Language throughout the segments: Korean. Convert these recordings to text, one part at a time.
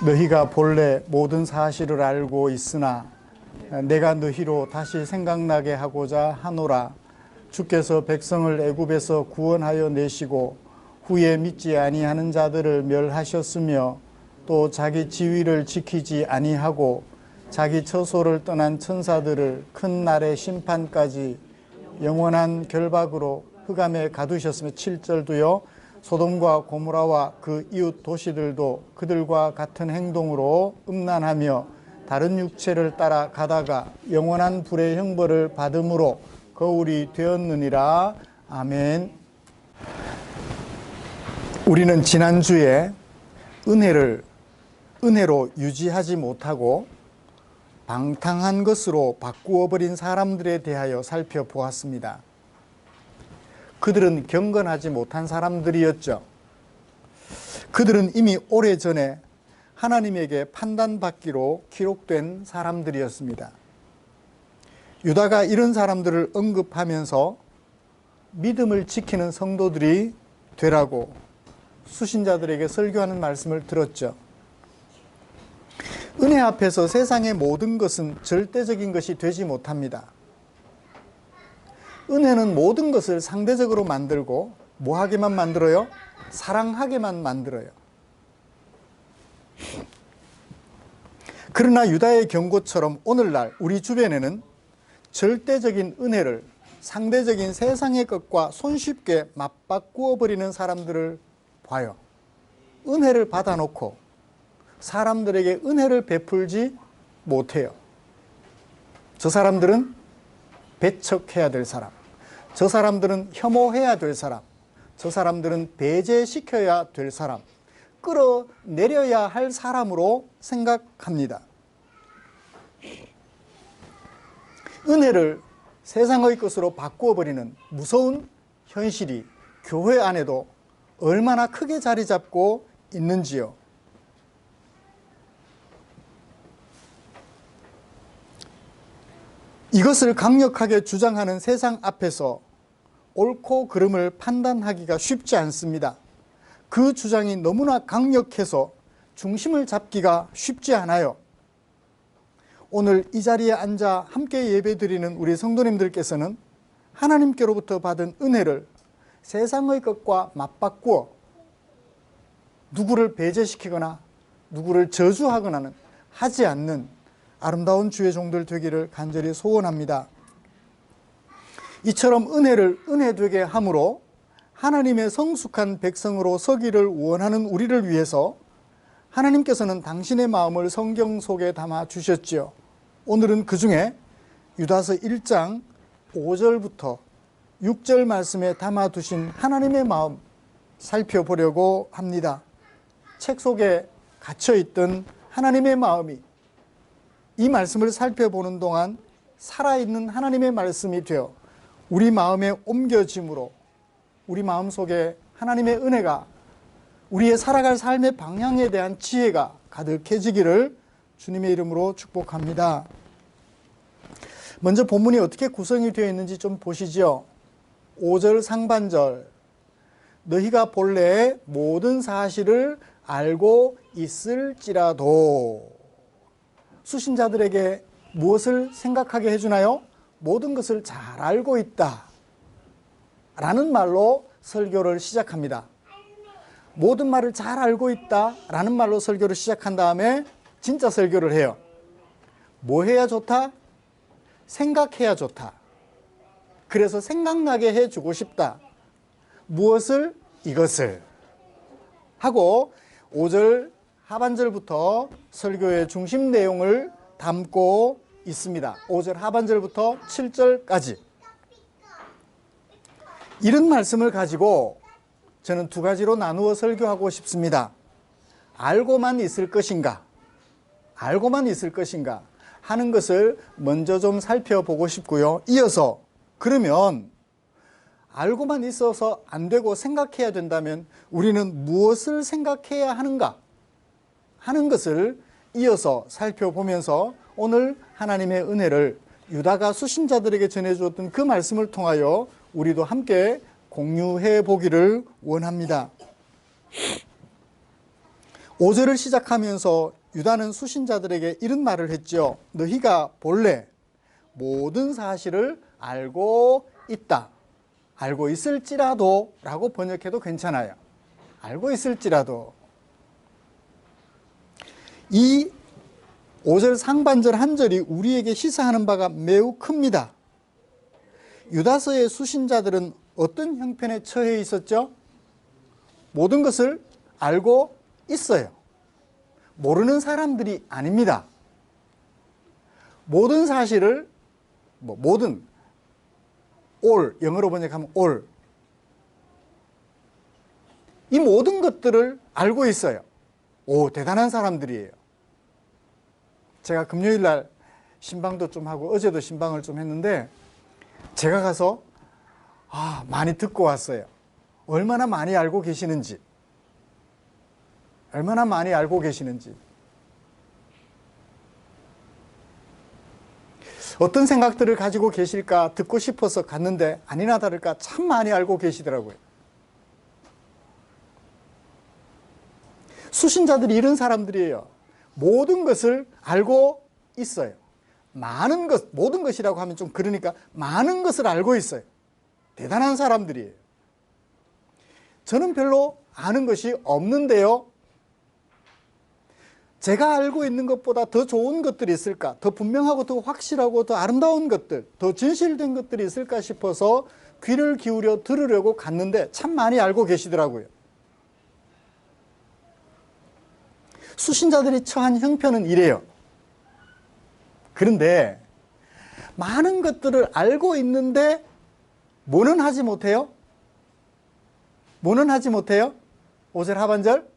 너희가 본래 모든 사실을 알고 있으나 내가 너희로 다시 생각나게 하고자 하노라. 주께서 백성을 애굽에서 구원하여 내시고 후에 믿지 아니하는 자들을 멸하셨으며 또 자기 지위를 지키지 아니하고 자기 처소를 떠난 천사들을 큰 날의 심판까지 영원한 결박으로 흑암에 가두셨으며 7절도요. 소돔과 고모라와 그 이웃 도시들도 그들과 같은 행동으로 음란하며 다른 육체를 따라 가다가 영원한 불의 형벌을 받음으로 거울이 되었느니라. 아멘. 우리는 지난주에 은혜로 유지하지 못하고 방탕한 것으로 바꾸어 버린 사람들에 대하여 살펴보았습니다. 그들은 경건하지 못한 사람들이었죠. 그들은 이미 오래전에 하나님에게 판단받기로 기록된 사람들이었습니다. 유다가 이런 사람들을 언급하면서 믿음을 지키는 성도들이 되라고 수신자들에게 설교하는 말씀을 들었죠. 은혜 앞에서 세상의 모든 것은 절대적인 것이 되지 못합니다. 은혜는 모든 것을 상대적으로 만들고 뭐하게만 만들어요? 사랑하게만 만들어요. 그러나 유다의 경고처럼 오늘날 우리 주변에는 절대적인 은혜를 상대적인 세상의 것과 손쉽게 맞바꾸어 버리는 사람들을 봐요. 은혜를 받아놓고 사람들에게 은혜를 베풀지 못해요. 저 사람들은 배척해야 될 사람, 저 사람들은 혐오해야 될 사람, 저 사람들은 배제시켜야 될 사람, 끌어내려야 할 사람으로 생각합니다. 은혜를 세상의 것으로 바꾸어버리는 무서운 현실이 교회 안에도 얼마나 크게 자리 잡고 있는지요. 이것을 강력하게 주장하는 세상 앞에서 옳고 그름을 판단하기가 쉽지 않습니다. 그 주장이 너무나 강력해서 중심을 잡기가 쉽지 않아요. 오늘 이 자리에 앉아 함께 예배드리는 우리 성도님들께서는 하나님께로부터 받은 은혜를 세상의 것과 맞바꾸어 누구를 배제시키거나 누구를 저주하거나는 하지 않는 아름다운 주의 종들 되기를 간절히 소원합니다. 이처럼 은혜를 은혜되게 함으로 하나님의 성숙한 백성으로 서기를 원하는 우리를 위해서 하나님께서는 당신의 마음을 성경 속에 담아 주셨지요. 오늘은 그 중에 유다서 1장 5절부터 6절 말씀에 담아 두신 하나님의 마음 살펴보려고 합니다. 책 속에 갇혀있던 하나님의 마음이 이 말씀을 살펴보는 동안 살아있는 하나님의 말씀이 되어 우리 마음에 옮겨짐으로 우리 마음속에 하나님의 은혜가 우리의 살아갈 삶의 방향에 대한 지혜가 가득해지기를 주님의 이름으로 축복합니다. 먼저 본문이 어떻게 구성이 되어 있는지 좀 보시죠. 5절 상반절, 너희가 본래 모든 사실을 알고 있을지라도. 수신자들에게 무엇을 생각하게 해주나요? 모든 것을 잘 알고 있다 라는 말로 설교를 시작합니다. 모든 말을 잘 알고 있다 라는 말로 설교를 시작한 다음에 진짜 설교를 해요. 뭐 해야 좋다? 생각해야 좋다. 그래서 생각나게 해주고 싶다. 무엇을? 이것을 하고 5절 하반절부터 설교의 중심 내용을 담고 있습니다. 5절 하반절부터 7절까지. 이런 말씀을 가지고 저는 두 가지로 나누어 설교하고 싶습니다. 알고만 있을 것인가, 알고만 있을 것인가 하는 것을 먼저 좀 살펴보고 싶고요. 이어서 그러면 알고만 있어서 안 되고 생각해야 된다면 우리는 무엇을 생각해야 하는가 하는 것을 이어서 살펴보면서 오늘 하나님의 은혜를 유다가 수신자들에게 전해주었던 그 말씀을 통하여 우리도 함께 공유해 보기를 원합니다. 5절을 시작하면서 유다는 수신자들에게 이런 말을 했죠. 너희가 본래 모든 사실을 알고 있다. 알고 있을지라도 라고 번역해도 괜찮아요. 알고 있을지라도. 이 5절 상반절 한 절이 우리에게 시사하는 바가 매우 큽니다. 유다서의 수신자들은 어떤 형편에 처해 있었죠? 모든 것을 알고 있어요. 모르는 사람들이 아닙니다. 모든 사실을 모든 all, 영어로 번역하면 all, 이 모든 것들을 알고 있어요. 오, 대단한 사람들이에요. 제가 금요일 날 신방도 좀 하고 어제도 신방을 좀 했는데 제가 가서 많이 듣고 왔어요. 얼마나 많이 알고 계시는지. 얼마나 많이 알고 계시는지. 어떤 생각들을 가지고 계실까 듣고 싶어서 갔는데 아니나 다를까 참 많이 알고 계시더라고요. 수신자들이 이런 사람들이에요. 모든 것을 알고 있어요. 많은 것, 모든 것이라고 하면 좀 그러니까 많은 것을 알고 있어요. 대단한 사람들이에요. 저는 별로 아는 것이 없는데요. 제가 알고 있는 것보다 더 좋은 것들이 있을까? 더 분명하고 더 확실하고 더 아름다운 것들, 더 진실된 것들이 있을까 싶어서 귀를 기울여 들으려고 갔는데 참 많이 알고 계시더라고요. 수신자들이 처한 형편은 이래요. 그런데 많은 것들을 알고 있는데 뭐는 하지 못해요? 뭐는 하지 못해요? 5절 하반절?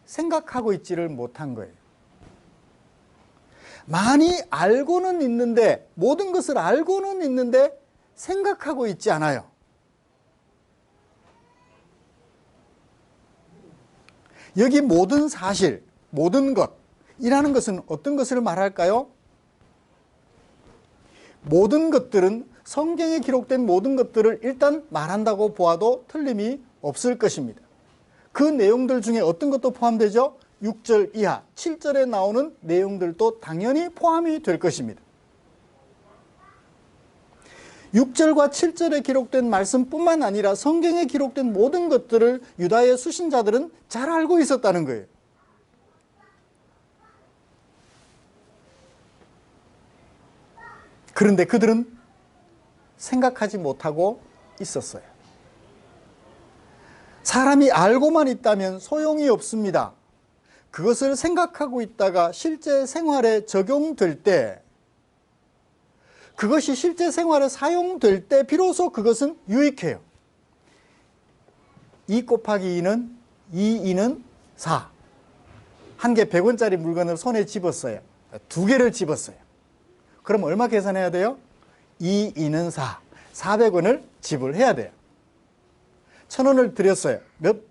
생각하고 있지를 못한 거예요. 많이 알고는 있는데, 모든 것을 알고는 있는데 생각하고 있지 않아요. 여기 모든 사실, 모든 것이라는 것은 어떤 것을 말할까요? 모든 것들은 성경에 기록된 모든 것들을 일단 말한다고 보아도 틀림이 없을 것입니다. 그 내용들 중에 어떤 것도 포함되죠? 6절 이하, 7절에 나오는 내용들도 당연히 포함이 될 것입니다. 6절과 7절에 기록된 말씀뿐만 아니라 성경에 기록된 모든 것들을 유다의 수신자들은 잘 알고 있었다는 거예요. 그런데 그들은 생각하지 못하고 있었어요. 사람이 알고만 있다면 소용이 없습니다. 그것을 생각하고 있다가 실제 생활에 적용될 때, 그것이 실제 생활에 사용될 때 비로소 그것은 유익해요. 2 곱하기 2는 2는 4. 한 개 100원짜리 물건을 손에 집었어요. 2개를 집었어요. 그럼 얼마 계산해야 돼요? 2는 4. 400원을 지불해야 돼요. 1,000원을 드렸어요.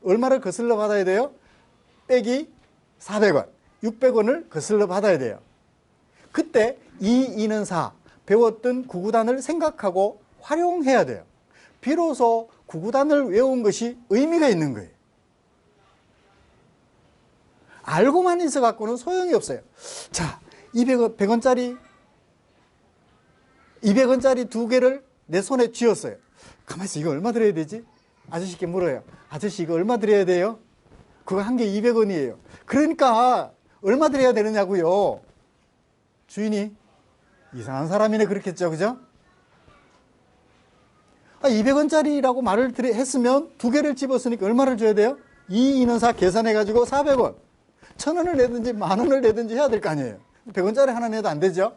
얼마를 거슬러 받아야 돼요? 빼기 400원. 600원을 거슬러 받아야 돼요. 그때 2는 4. 배웠던 구구단을 생각하고 활용해야 돼요. 비로소 구구단을 외운 것이 의미가 있는 거예요. 알고만 있어 갖고는 소용이 없어요. 자, 200원짜리 2개를 내 손에 쥐었어요. 가만히 있어. 이거 얼마 드려야 되지? 아저씨께 물어요. 아저씨 이거 얼마 드려야 돼요? 그거 한 개 200원이에요. 그러니까 얼마 드려야 되느냐고요. 주인이 이상한 사람이네 그렇겠죠. 그죠? 200원짜리라고 말을 했으면 2개를 집었으니까 얼마를 줘야 돼요? 2는 4 계산해가지고 400원. 1,000원을 내든지 10,000원을 내든지 해야 될 거 아니에요. 100원짜리 하나 내도 안 되죠?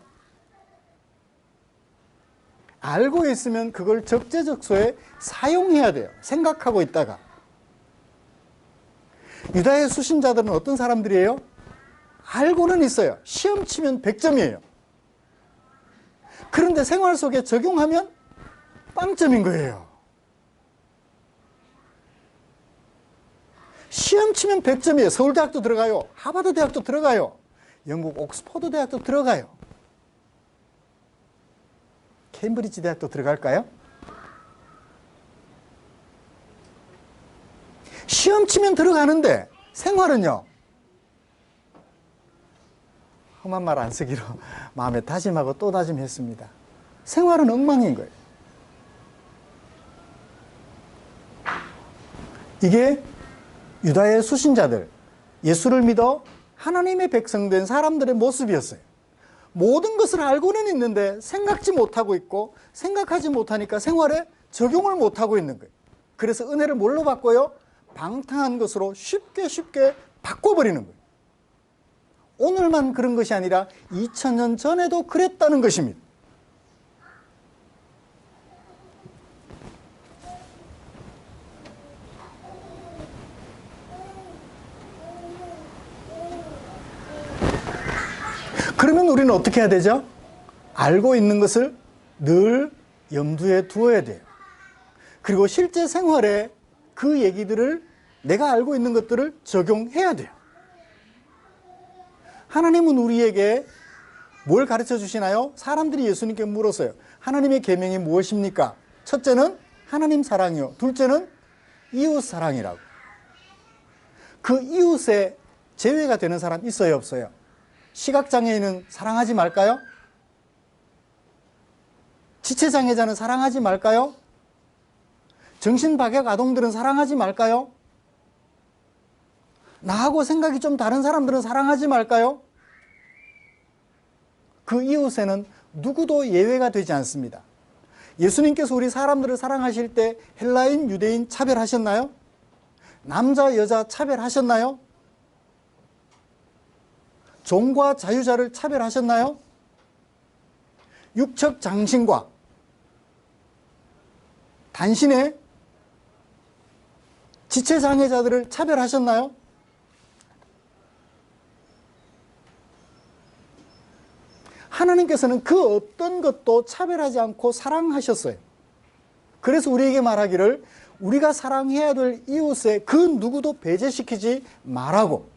알고 있으면 그걸 적재적소에 사용해야 돼요. 생각하고 있다가. 유다의 수신자들은 어떤 사람들이에요? 알고는 있어요. 시험 치면 100점이에요. 그런데 생활 속에 적용하면 빵점인 거예요. 시험 치면 100점이에요. 서울대학도 들어가요. 하버드 대학도 들어가요. 영국 옥스퍼드 대학도 들어가요. 케임브리지 대학도 들어갈까요? 시험 치면 들어가는데 생활은요, 험한 말 안 쓰기로 마음에 다짐하고 또 다짐했습니다. 생활은 엉망인 거예요. 이게 유다의 수신자들, 예수를 믿어 하나님의 백성된 사람들의 모습이었어요. 모든 것을 알고는 있는데 생각지 못하고 있고, 생각하지 못하니까 생활에 적용을 못하고 있는 거예요. 그래서 은혜를 뭘로 바꿔요? 방탕한 것으로 쉽게 바꿔버리는 거예요. 오늘만 그런 것이 아니라 2000년 전에도 그랬다는 것입니다. 그러면 우리는 어떻게 해야 되죠? 알고 있는 것을 늘 염두에 두어야 돼요. 그리고 실제 생활에 그 얘기들을, 내가 알고 있는 것들을 적용해야 돼요. 하나님은 우리에게 뭘 가르쳐 주시나요? 사람들이 예수님께 물었어요. 하나님의 계명이 무엇입니까? 첫째는 하나님 사랑이요, 둘째는 이웃 사랑이라고. 그 이웃에 제외가 되는 사람 있어요, 없어요? 시각장애인은 사랑하지 말까요? 지체장애자는 사랑하지 말까요? 정신박약 아동들은 사랑하지 말까요? 나하고 생각이 좀 다른 사람들은 사랑하지 말까요? 그 이웃에는 누구도 예외가 되지 않습니다. 예수님께서 우리 사람들을 사랑하실 때 헬라인, 유대인 차별하셨나요? 남자, 여자 차별하셨나요? 종과 자유자를 차별하셨나요? 육척 장신과 단신의 지체장애자들을 차별하셨나요? 하나님께서는 그 어떤 것도 차별하지 않고 사랑하셨어요. 그래서 우리에게 말하기를 우리가 사랑해야 될 이웃에 그 누구도 배제시키지 말라고.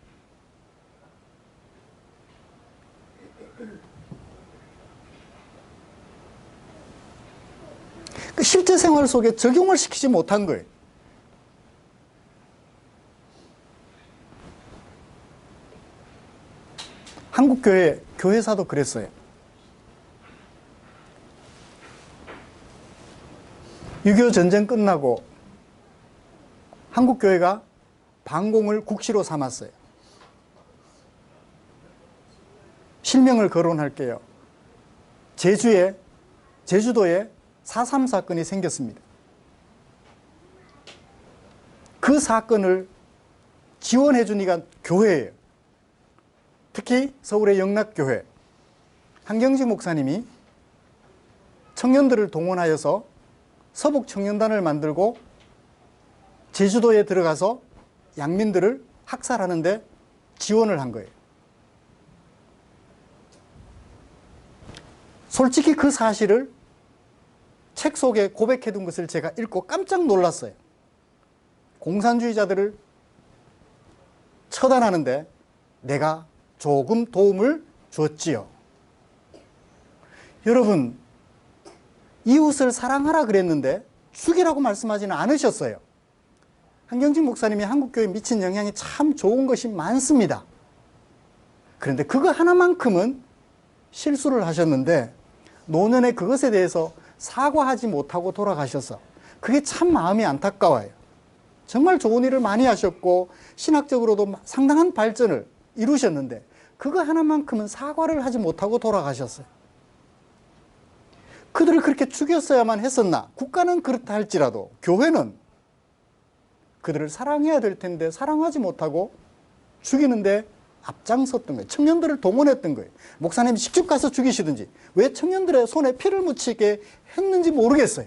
실제 생활 속에 적용을 시키지 못한 거예요. 한국 교회사도 그랬어요. 6.25 전쟁 끝나고 한국 교회가 반공을 국시로 삼았어요. 실명을 거론할게요. 제주도에 4.3 사건이 생겼습니다. 그 사건을 지원해 준 이가 교회예요. 특히 서울의 영락교회 한경직 목사님이 청년들을 동원하여서 서북 청년단을 만들고 제주도에 들어가서 양민들을 학살하는데 지원을 한 거예요. 솔직히 그 사실을 책 속에 고백해 둔 것을 제가 읽고 깜짝 놀랐어요. 공산주의자들을 처단하는데 내가 조금 도움을 줬지요. 여러분, 이웃을 사랑하라 그랬는데 죽이라고 말씀하지는 않으셨어요. 한경직 목사님이 한국교회에 미친 영향이 참 좋은 것이 많습니다. 그런데 그거 하나만큼은 실수를 하셨는데 노년에 그것에 대해서 사과하지 못하고 돌아가셔서 그게 참 마음이 안타까워요. 정말 좋은 일을 많이 하셨고 신학적으로도 상당한 발전을 이루셨는데 그거 하나만큼은 사과를 하지 못하고 돌아가셨어요. 그들을 그렇게 죽였어야만 했었나? 국가는 그렇다 할지라도 교회는 그들을 사랑해야 될 텐데 사랑하지 못하고 죽이는데 앞장섰던 거예요. 청년들을 동원했던 거예요. 목사님이 직접 가서 죽이시든지 왜 청년들의 손에 피를 묻히게 했는지 모르겠어요.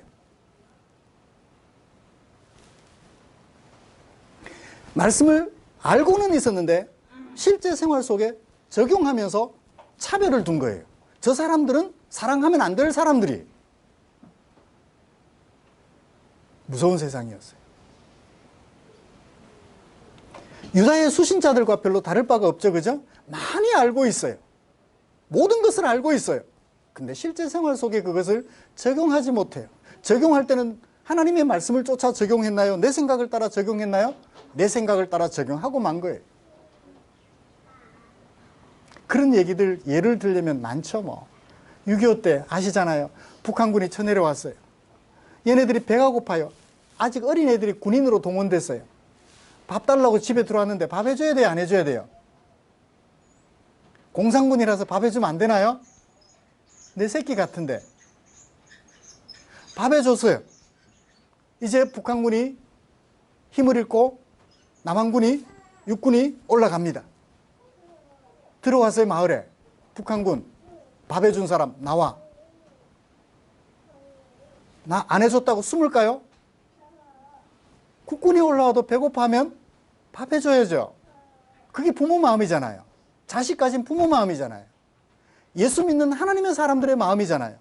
말씀을 알고는 있었는데 실제 생활 속에 적용하면서 차별을 둔 거예요. 저 사람들은 사랑하면 안 될 사람들이. 무서운 세상이었어요. 유다의 수신자들과 별로 다를 바가 없죠, 그죠? 많이 알고 있어요. 모든 것을 알고 있어요. 근데 실제 생활 속에 그것을 적용하지 못해요. 적용할 때는 하나님의 말씀을 쫓아 적용했나요? 내 생각을 따라 적용했나요? 내 생각을 따라 적용하고 만 거예요. 그런 얘기들 예를 들려면 많죠 뭐. 6.25 때 아시잖아요. 북한군이 쳐내려왔어요. 얘네들이 배가 고파요. 아직 어린애들이 군인으로 동원됐어요. 밥 달라고 집에 들어왔는데 밥 해줘야 돼요, 안 해줘야 돼요? 공산군이라서 밥 해주면 안 되나요? 내 새끼 같은데. 밥 해줬어요. 이제 북한군이 힘을 잃고 남한군이, 육군이 올라갑니다. 들어왔어요, 마을에. 북한군 밥 해준 사람 나와. 나 안 해줬다고 숨을까요? 국군이 올라와도 배고파하면 밥 해줘야죠. 그게 부모 마음이잖아요. 자식 가진 부모 마음이잖아요. 예수 믿는 하나님의 사람들의 마음이잖아요.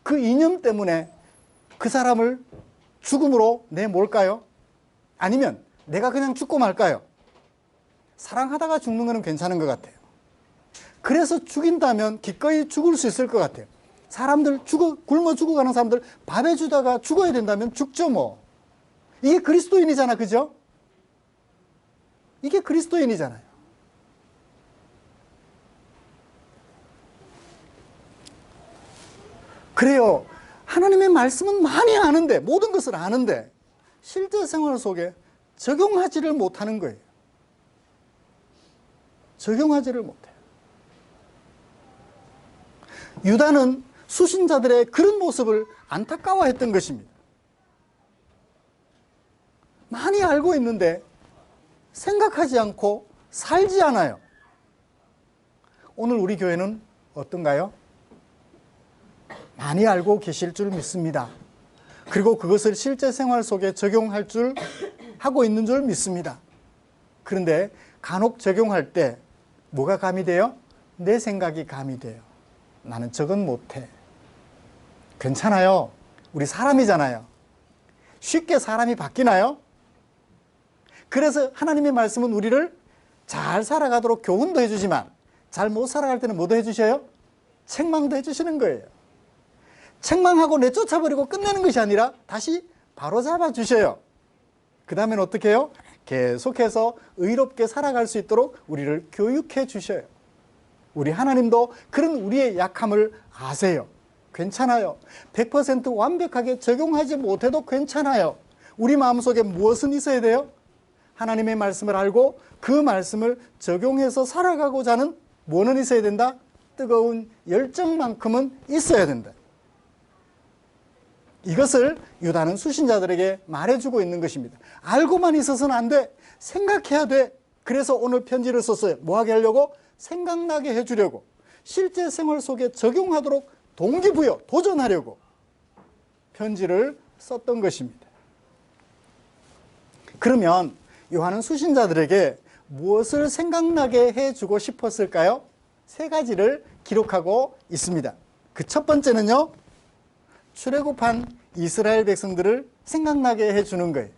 그 이념 때문에 그 사람을 죽음으로 내몰까요? 아니면 내가 그냥 죽고 말까요? 사랑하다가 죽는 거는 괜찮은 것 같아요. 그래서 죽인다면 기꺼이 죽을 수 있을 것 같아요. 사람들 굶어 죽어가는 사람들 밥 해주다가 죽어야 된다면 죽죠 뭐. 이게 그리스도인이잖아, 그죠? 이게 그리스도인이잖아요. 그래요. 하나님의 말씀은 많이 아는데, 모든 것을 아는데 실제 생활 속에 적용하지를 못하는 거예요. 적용하지를 못해요. 유다는 수신자들의 그런 모습을 안타까워했던 것입니다. 많이 알고 있는데 생각하지 않고 살지 않아요. 오늘 우리 교회는 어떤가요? 많이 알고 계실 줄 믿습니다. 그리고 그것을 실제 생활 속에 적용할 줄, 하고 있는 줄 믿습니다. 그런데 간혹 적용할 때 뭐가 가미돼요? 내 생각이 가미돼요. 나는 저건 못해. 괜찮아요. 우리 사람이잖아요. 쉽게 사람이 바뀌나요? 그래서 하나님의 말씀은 우리를 잘 살아가도록 교훈도 해주지만 잘 못 살아갈 때는 뭐도 해주셔요? 책망도 해주시는 거예요. 책망하고 내쫓아버리고 끝내는 것이 아니라 다시 바로잡아 주셔요. 그 다음엔 어떻게 해요? 계속해서 의롭게 살아갈 수 있도록 우리를 교육해 주셔요. 우리 하나님도 그런 우리의 약함을 아세요. 괜찮아요. 100% 완벽하게 적용하지 못해도 괜찮아요. 우리 마음속에 무엇은 있어야 돼요? 하나님의 말씀을 알고 그 말씀을 적용해서 살아가고자 하는 뭐는 있어야 된다? 뜨거운 열정만큼은 있어야 된다. 이것을 유다는 수신자들에게 말해주고 있는 것입니다. 알고만 있어서는 안 돼. 생각해야 돼. 그래서 오늘 편지를 썼어요. 뭐 하게 하려고? 생각나게 해주려고. 실제 생활 속에 적용하도록 동기부여, 도전하려고 편지를 썼던 것입니다. 그러면 요한은 수신자들에게 무엇을 생각나게 해주고 싶었을까요? 세 가지를 기록하고 있습니다. 그 첫 번째는요, 출애굽한 이스라엘 백성들을 생각나게 해주는 거예요.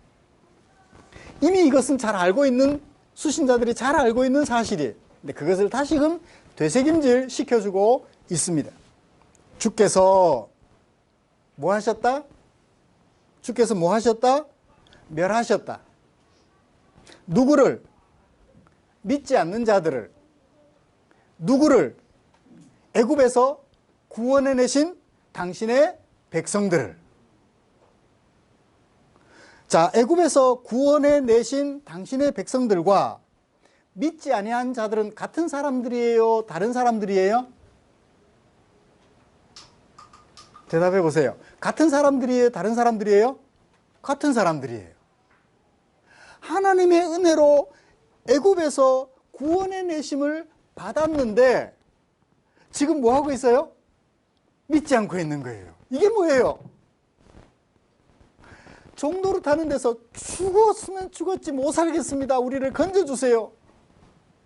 이미 이것은 잘 알고 있는, 수신자들이 잘 알고 있는 사실이에요. 근데 그것을 다시금 되새김질 시켜주고 있습니다. 주께서 뭐 하셨다? 주께서 뭐 하셨다? 멸하셨다. 누구를? 믿지 않는 자들을. 누구를? 애굽에서 구원해내신 당신의 백성들을. 자, 애굽에서 구원해내신 당신의 백성들과 믿지 아니한 자들은 같은 사람들이에요? 다른 사람들이에요? 대답해 보세요. 같은 사람들이에요? 다른 사람들이에요? 같은 사람들이에요. 하나님의 은혜로 애굽에서 구원해내심을 받았는데 지금 뭐 하고 있어요? 믿지 않고 있는 거예요. 이게 뭐예요? 종노릇 하는 데서 죽었으면 죽었지 못 살겠습니다. 우리를 건져주세요.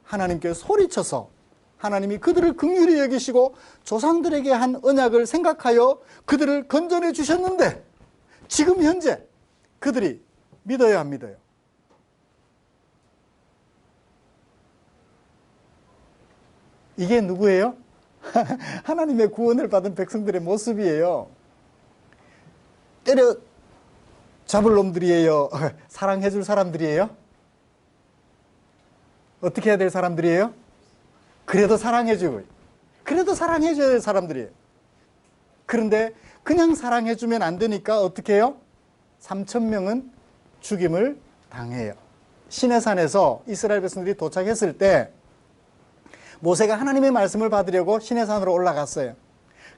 하나님께 소리쳐서 하나님이 그들을 긍휼히 여기시고 조상들에게 한 언약을 생각하여 그들을 건져내 주셨는데 지금 현재 그들이 믿어요, 안 믿어요? 이게 누구예요? 하나님의 구원을 받은 백성들의 모습이에요. 때려 잡을 놈들이에요? 사랑해 줄 사람들이에요? 어떻게 해야 될 사람들이에요? 그래도 사랑해줘요. 그래도 사랑해줘야 될 사람들이에요. 그런데 그냥 사랑해주면 안 되니까 어떻게 해요? 3,000명은 죽임을 당해요. 시내산에서 이스라엘 백성들이 도착했을 때 모세가 하나님의 말씀을 받으려고 시내산으로 올라갔어요.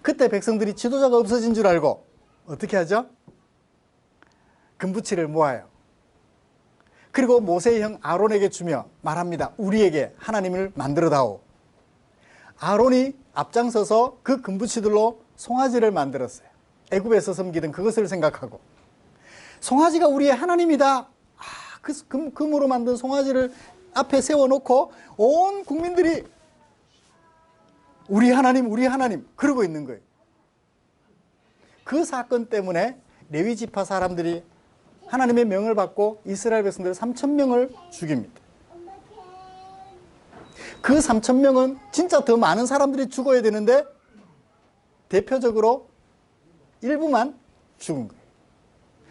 그때 백성들이 지도자가 없어진 줄 알고 어떻게 하죠? 금부치를 모아요. 그리고 모세의 형 아론에게 주며 말합니다. 우리에게 하나님을 만들어다오. 아론이 앞장서서 그 금부치들로 송아지를 만들었어요. 애굽에서 섬기던 그것을 생각하고 송아지가 우리의 하나님이다. 그 금으로 만든 송아지를 앞에 세워놓고 온 국민들이 우리 하나님 우리 하나님 그러고 있는 거예요. 그 사건 때문에 레위 지파 사람들이 하나님의 명을 받고 이스라엘 백성들 3,000명을 죽입니다. 그 3,000명은 진짜 더 많은 사람들이 죽어야 되는데 대표적으로 일부만 죽은 거예요.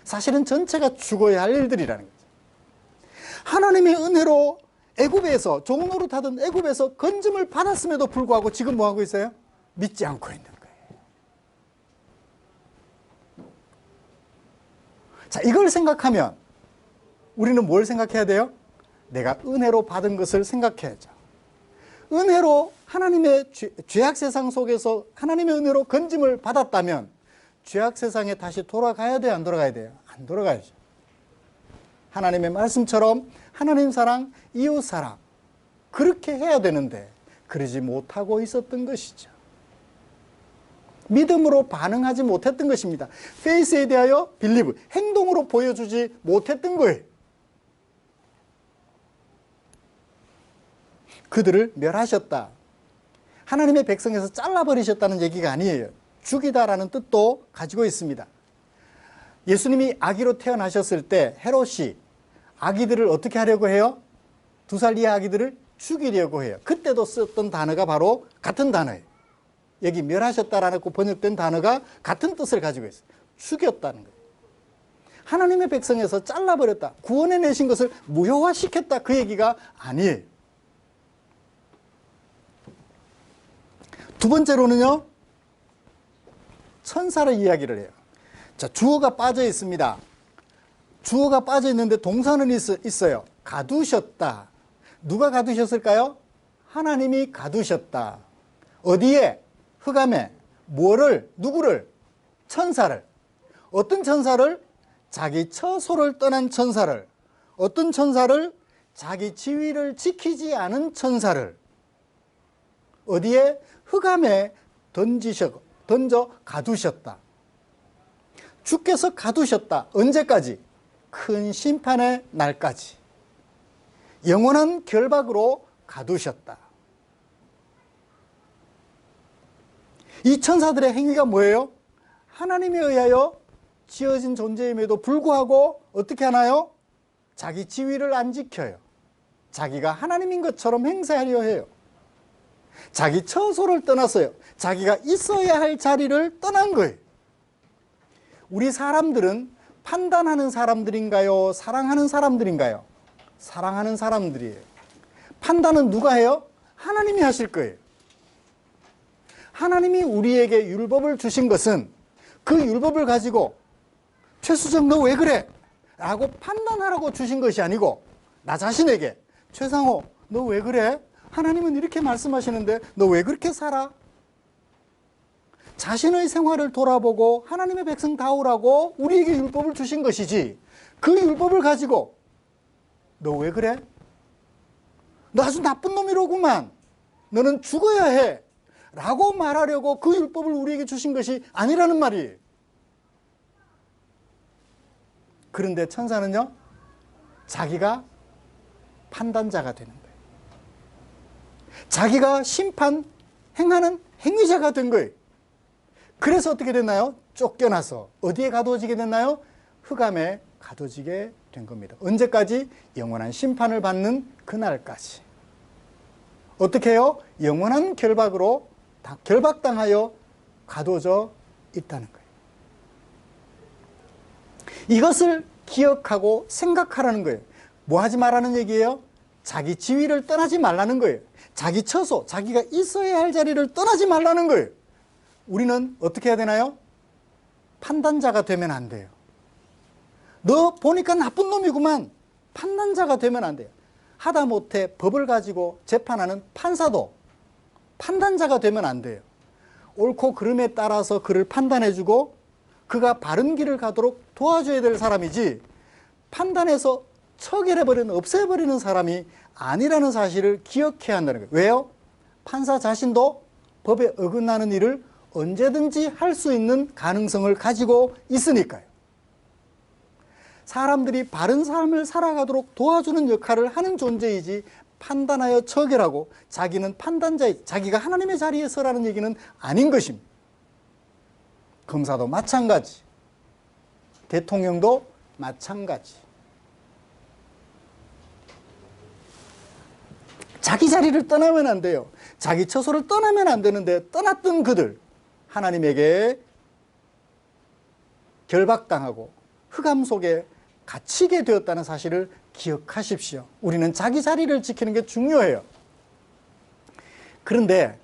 사실은 전체가 죽어야 할 일들이라는 거죠. 하나님의 은혜로 애굽에서 종 노릇하던 애굽에서 건짐을 받았음에도 불구하고 지금 뭐 하고 있어요? 믿지 않고 있는 거예요. 자, 이걸 생각하면 우리는 뭘 생각해야 돼요? 내가 은혜로 받은 것을 생각해야죠. 은혜로 하나님의 죄악 세상 속에서 하나님의 은혜로 건짐을 받았다면 죄악 세상에 다시 돌아가야 돼요? 안 돌아가야 돼요? 안 돌아가야죠. 하나님의 말씀처럼 하나님 사랑, 이웃 사랑 그렇게 해야 되는데 그러지 못하고 있었던 것이죠. 믿음으로 반응하지 못했던 것입니다. 페이스에 대하여 빌리브, 행동으로 보여주지 못했던 거예요. 그들을 멸하셨다. 하나님의 백성에서 잘라버리셨다는 얘기가 아니에요. 죽이다라는 뜻도 가지고 있습니다. 예수님이 아기로 태어나셨을 때 헤롯이 아기들을 어떻게 하려고 해요? 2살 이하 아기들을 죽이려고 해요. 그때도 썼던 단어가 바로 같은 단어예요. 여기 멸하셨다라고 번역된 단어가 같은 뜻을 가지고 있어요. 죽였다는 거예요. 하나님의 백성에서 잘라버렸다. 구원해내신 것을 무효화시켰다. 그 얘기가 아니에요. 두 번째로는요. 천사를 이야기를 해요. 자, 주어가 빠져 있습니다. 주어가 빠져 있는데 동사는 있어요. 가두셨다. 누가 가두셨을까요? 하나님이 가두셨다. 어디에? 흑암에. 뭐를? 누구를? 천사를. 어떤 천사를? 자기 처소를 떠난 천사를. 어떤 천사를? 자기 지위를 지키지 않은 천사를. 어디에? 흑암에 던져 가두셨다. 주께서 가두셨다. 언제까지? 큰 심판의 날까지. 영원한 결박으로 가두셨다. 이 천사들의 행위가 뭐예요? 하나님에 의하여 지어진 존재임에도 불구하고 어떻게 하나요? 자기 지위를 안 지켜요. 자기가 하나님인 것처럼 행세하려 해요. 자기 처소를 떠났어요. 자기가 있어야 할 자리를 떠난 거예요. 우리 사람들은 판단하는 사람들인가요? 사랑하는 사람들인가요? 사랑하는 사람들이에요. 판단은 누가 해요? 하나님이 하실 거예요. 하나님이 우리에게 율법을 주신 것은 그 율법을 가지고 최수정 너 왜 그래? 라고 판단하라고 주신 것이 아니고 나 자신에게 최상호 너 왜 그래? 하나님은 이렇게 말씀하시는데 너 왜 그렇게 살아? 자신의 생활을 돌아보고 하나님의 백성다우라고 우리에게 율법을 주신 것이지 그 율법을 가지고 너 왜 그래? 너 아주 나쁜 놈이로구만. 너는 죽어야 해. 라고 말하려고 그 율법을 우리에게 주신 것이 아니라는 말이에요. 그런데 천사는요, 자기가 판단자가 되는 거예요. 자기가 행하는 행위자가 된 거예요. 그래서 어떻게 됐나요? 쫓겨나서 어디에 가두어지게 됐나요? 흑암에 가두어지게 된 겁니다. 언제까지? 영원한 심판을 받는 그날까지. 어떻게 해요? 영원한 결박당하여 가두어져 있다는 거예요. 이것을 기억하고 생각하라는 거예요. 뭐 하지 말라는 얘기예요? 자기 지위를 떠나지 말라는 거예요. 자기 처소, 자기가 있어야 할 자리를 떠나지 말라는 거예요. 우리는 어떻게 해야 되나요? 판단자가 되면 안 돼요. 너 보니까 나쁜 놈이구만. 판단자가 되면 안 돼요. 하다못해 법을 가지고 재판하는 판사도 판단자가 되면 안 돼요. 옳고 그름에 따라서 그를 판단해주고 그가 바른 길을 가도록 도와줘야 될 사람이지, 판단해서 처결해버리는, 없애버리는 사람이 아니라는 사실을 기억해야 한다는 거예요. 왜요? 판사 자신도 법에 어긋나는 일을 언제든지 할 수 있는 가능성을 가지고 있으니까요. 사람들이 바른 삶을 살아가도록 도와주는 역할을 하는 존재이지, 판단하여 처결하고 자기는 판단자이, 자기가 하나님의 자리에 서라는 얘기는 아닌 것입니다. 검사도 마찬가지, 대통령도 마찬가지. 자기 자리를 떠나면 안 돼요. 자기 처소를 떠나면 안 되는데 떠났던 그들, 하나님에게 결박당하고 흑암 속에 갇히게 되었다는 사실을 기억하십시오. 우리는 자기 자리를 지키는 게 중요해요. 그런데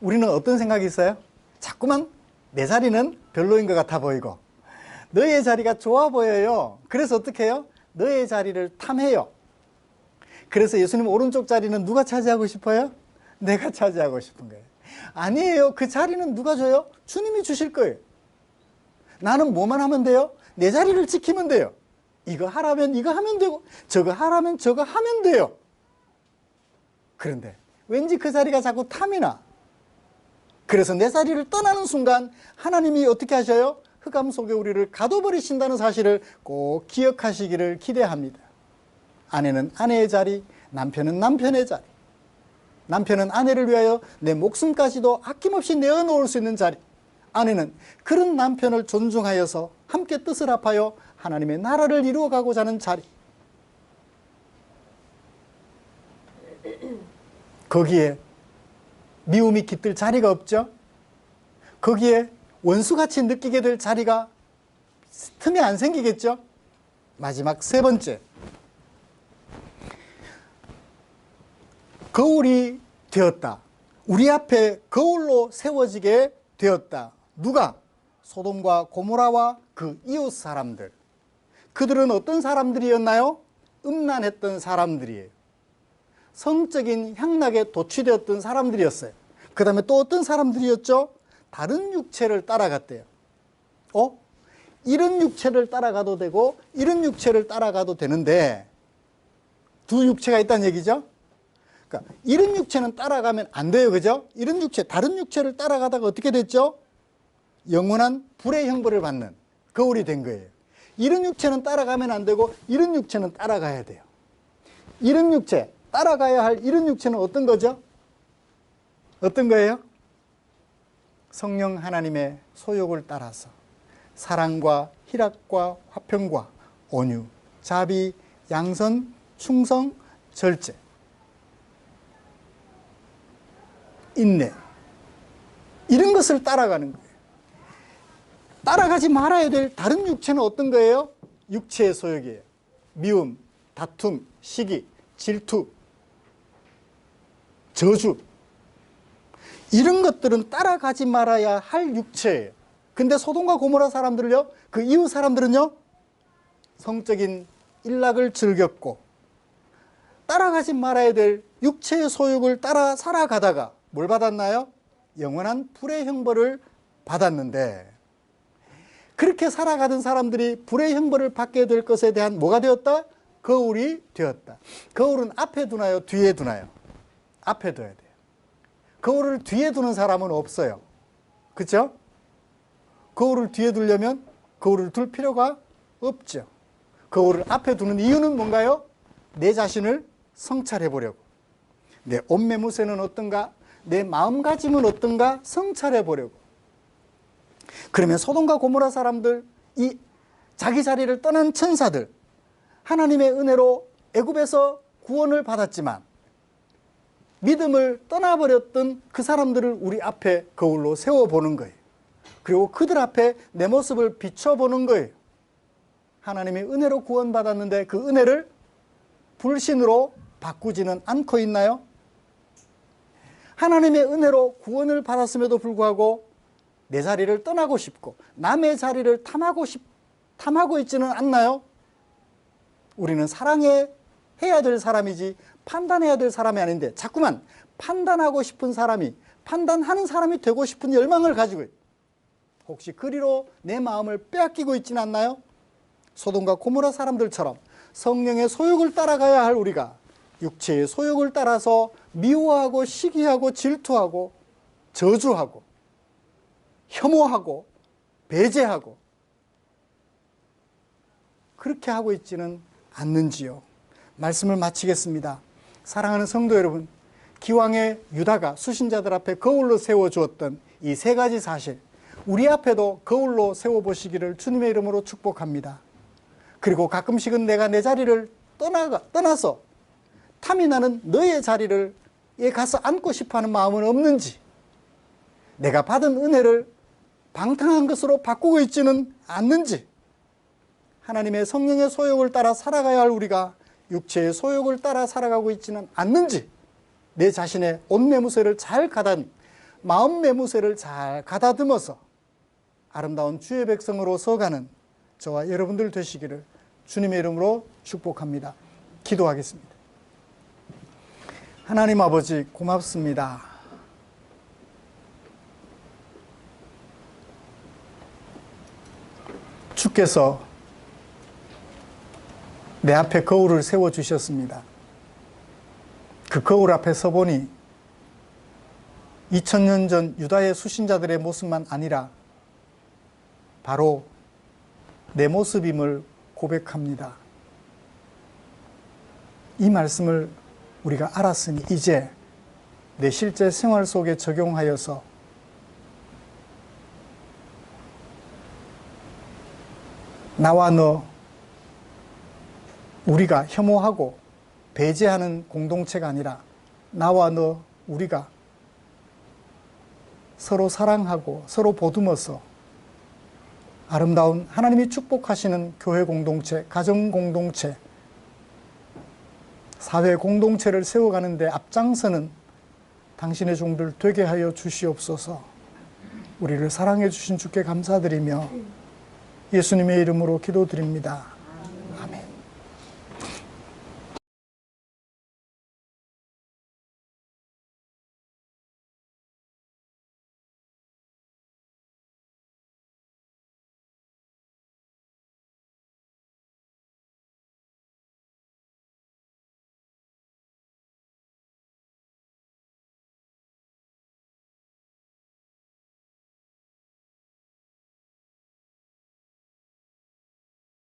우리는 어떤 생각이 있어요? 자꾸만 내 자리는 별로인 것 같아 보이고 너의 자리가 좋아 보여요. 그래서 어떻게 해요? 너의 자리를 탐해요. 그래서 예수님 오른쪽 자리는 누가 차지하고 싶어요? 내가 차지하고 싶은 거예요. 아니에요. 그 자리는 누가 줘요? 주님이 주실 거예요. 나는 뭐만 하면 돼요? 내 자리를 지키면 돼요. 이거 하라면 이거 하면 되고 저거 하라면 저거 하면 돼요. 그런데 왠지 그 자리가 자꾸 탐이 나. 그래서 내 자리를 떠나는 순간 하나님이 어떻게 하셔요? 흑암 속에 우리를 가둬버리신다는 사실을 꼭 기억하시기를 기대합니다. 아내는 아내의 자리, 남편은 남편의 자리, 남편은 아내를 위하여 내 목숨까지도 아낌없이 내어놓을 수 있는 자리, 아내는 그런 남편을 존중하여서 함께 뜻을 합하여 하나님의 나라를 이루어가고자 하는 자리, 거기에 미움이 깃들 자리가 없죠. 거기에 원수같이 느끼게 될 자리가 틈이 안 생기겠죠. 마지막 세 번째, 거울이 되었다. 우리 앞에 거울로 세워지게 되었다. 누가? 소돔과 고모라와 그 이웃 사람들. 그들은 어떤 사람들이었나요? 음란했던 사람들이에요. 성적인 향락에 도취되었던 사람들이었어요. 그 다음에 또 어떤 사람들이었죠? 다른 육체를 따라갔대요. 이런 육체를 따라가도 되고 이런 육체를 따라가도 되는데 두 육체가 있다는 얘기죠. 그러니까 이런 육체는 따라가면 안 돼요. 그죠? 이런 육체, 다른 육체를 따라가다가 어떻게 됐죠? 영원한 불의 형벌을 받는 거울이 된 거예요. 이런 육체는 따라가면 안 되고 이런 육체는 따라가야 돼요. 이런 육체, 따라가야 할 이런 육체는 어떤 거죠? 어떤 거예요? 성령 하나님의 소욕을 따라서 사랑과 희락과 화평과 온유, 자비, 양선, 충성, 절제, 인내, 이런 것을 따라가는 거예요. 따라가지 말아야 될 다른 육체는 어떤 거예요? 육체의 소욕이에요. 미움, 다툼, 시기, 질투, 저주, 이런 것들은 따라가지 말아야 할 육체예요. 근데 소돔과 고모라 사람들을요, 그 이웃 사람들은요, 성적인 일락을 즐겼고 따라가지 말아야 될 육체의 소욕을 따라 살아가다가 뭘 받았나요? 영원한 불의 형벌을 받았는데, 그렇게 살아가던 사람들이 불의 형벌을 받게 될 것에 대한 뭐가 되었다? 거울이 되었다. 거울은 앞에 두나요? 뒤에 두나요? 앞에 둬야 돼요. 거울을 뒤에 두는 사람은 없어요. 그렇죠? 거울을 뒤에 두려면 거울을 둘 필요가 없죠. 거울을 앞에 두는 이유는 뭔가요? 내 자신을 성찰해 보려고. 내 옷매무새는 어떤가? 내 마음가짐은 어떤가? 성찰해 보려고. 그러면 소돔과 고모라 사람들, 이 자기 자리를 떠난 천사들, 하나님의 은혜로 애굽에서 구원을 받았지만 믿음을 떠나버렸던 그 사람들을 우리 앞에 거울로 세워보는 거예요. 그리고 그들 앞에 내 모습을 비춰보는 거예요. 하나님의 은혜로 구원받았는데 그 은혜를 불신으로 바꾸지는 않고 있나요? 하나님의 은혜로 구원을 받았음에도 불구하고 내 자리를 떠나고 싶고 남의 자리를 탐하고 있지는 않나요? 우리는 사랑해야 될 사람이지 판단해야 될 사람이 아닌데 자꾸만 판단하고 싶은 사람이, 판단하는 사람이 되고 싶은 열망을 가지고 있어요. 혹시 그리로 내 마음을 빼앗기고 있지는 않나요? 소돔과 고모라 사람들처럼 성령의 소욕을 따라가야 할 우리가 육체의 소욕을 따라서 미워하고 시기하고 질투하고 저주하고 혐오하고 배제하고 그렇게 하고 있지는 않는지요. 말씀을 마치겠습니다. 사랑하는 성도 여러분, 기왕에 유다가 수신자들 앞에 거울로 세워주었던 이 세 가지 사실, 우리 앞에도 거울로 세워보시기를 주님의 이름으로 축복합니다. 그리고 가끔씩은 내가 내 자리를 떠나서 탐이 나는 너의 자리를 가서 앉고 싶어하는 마음은 없는지, 내가 받은 은혜를 방탕한 것으로 바꾸고 있지는 않는지, 하나님의 성령의 소욕을 따라 살아가야 할 우리가 육체의 소욕을 따라 살아가고 있지는 않는지, 내 자신의 옷 매무새를 마음 매무새를 잘 가다듬어서 아름다운 주의 백성으로 서가는 저와 여러분들 되시기를 주님의 이름으로 축복합니다. 기도하겠습니다. 하나님 아버지 고맙습니다. 주께서 내 앞에 거울을 세워주셨습니다. 그 거울 앞에 서보니 2000년 전 유다의 수신자들의 모습만 아니라 바로 내 모습임을 고백합니다. 이 말씀을 우리가 알았으니 이제 내 실제 생활 속에 적용하여서 나와 너, 우리가 혐오하고 배제하는 공동체가 아니라 나와 너, 우리가 서로 사랑하고 서로 보듬어서 아름다운 하나님이 축복하시는 교회 공동체, 가정 공동체, 사회 공동체를 세워가는 데 앞장서는 당신의 종들 되게 하여 주시옵소서. 우리를 사랑해 주신 주께 감사드리며 예수님의 이름으로 기도드립니다.